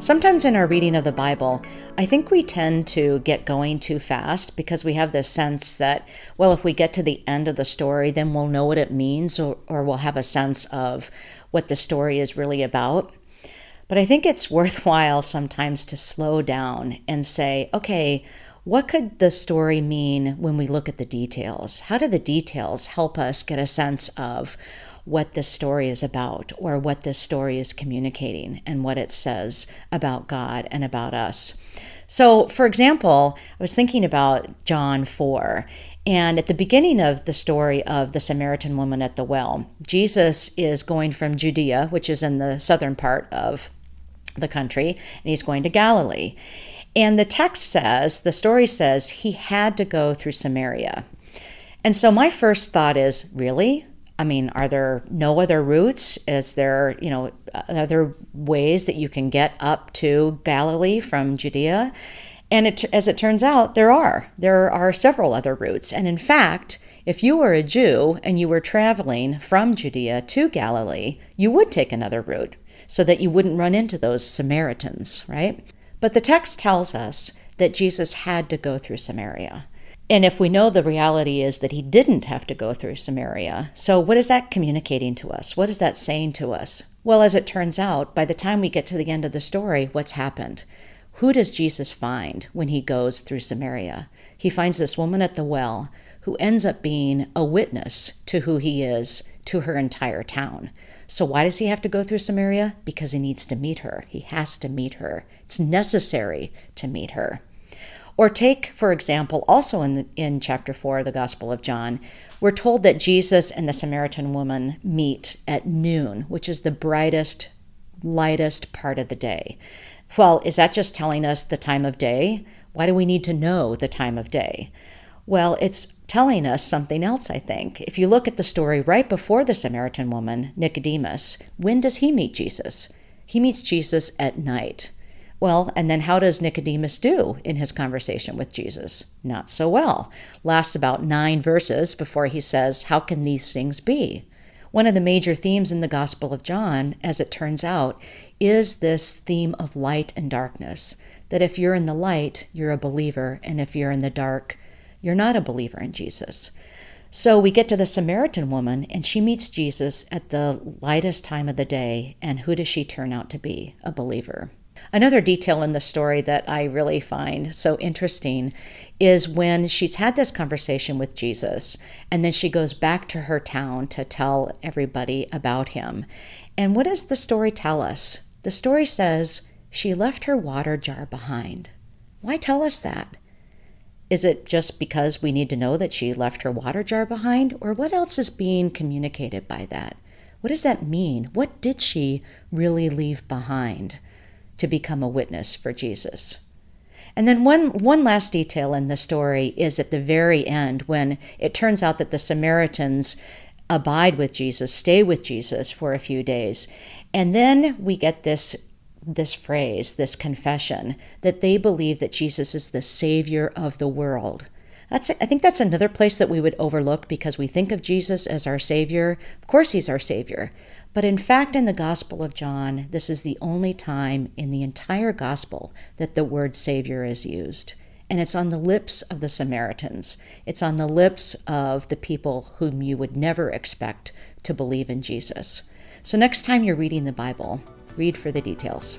Sometimes in our reading of the Bible, I think we tend to get going too fast because we have this sense that, well, if we get to the end of the story, then we'll know what it means or we'll have a sense of what the story is really about. But I think it's worthwhile sometimes to slow down and say, okay, what could the story mean when we look at the details? How do the details help us get a sense of what this story is about, or what this story is communicating, and what it says about God and about us? So, for example, I was thinking about John 4, and at the beginning of the story of the Samaritan woman at the well, Jesus is going from Judea, which is in the southern part of the country, and he's going to Galilee. And the story says he had to go through Samaria. And so my first thought is, really? I mean, are there no other routes? Is there, other ways that you can get up to Galilee from Judea? And as it turns out, there are. There are several other routes. And in fact, if you were a Jew and you were traveling from Judea to Galilee, you would take another route so that you wouldn't run into those Samaritans, right? But the text tells us that Jesus had to go through Samaria. And if we know the reality is that he didn't have to go through Samaria, so what is that communicating to us? What is that saying to us? Well, as it turns out, by the time we get to the end of the story, what's happened? Who does Jesus find when he goes through Samaria? He finds this woman at the well who ends up being a witness to who he is to her entire town. So why does he have to go through Samaria? Because he needs to meet her. He has to meet her. It's necessary to meet her. Or take, for example, also in chapter 4 of the Gospel of John, we're told that Jesus and the Samaritan woman meet at noon, which is the brightest, lightest part of the day. Well, is that just telling us the time of day? Why do we need to know the time of day? Well, it's telling us something else, I think. If you look at the story right before the Samaritan woman, Nicodemus, when does he meet Jesus? He meets Jesus at night. Well, and then how does Nicodemus do in his conversation with Jesus? Not so well. Lasts about 9 verses before he says, "How can these things be?" One of the major themes in the Gospel of John, as it turns out, is this theme of light and darkness. That if you're in the light, you're a believer, and if you're in the dark, you're not a believer in Jesus. So we get to the Samaritan woman, and she meets Jesus at the lightest time of the day, and who does she turn out to be? A believer. Another detail in the story that I really find so interesting is when she's had this conversation with Jesus, and then she goes back to her town to tell everybody about him. And what does the story tell us? The story says she left her water jar behind. Why tell us that? Is it just because we need to know that she left her water jar behind? Or what else is being communicated by that? What does that mean? What did she really leave behind to become a witness for Jesus? And then one last detail in the story is at the very end, when it turns out that the Samaritans abide with Jesus, stay with Jesus for a few days. And then we get this phrase, this confession, that they believe that Jesus is the Savior of the world. I think that's another place that we would overlook because we think of Jesus as our Savior. Of course, he's our Savior. But in fact, in the Gospel of John, this is the only time in the entire Gospel that the word Savior is used. And it's on the lips of the Samaritans. It's on the lips of the people whom you would never expect to believe in Jesus. So next time you're reading the Bible, read for the details.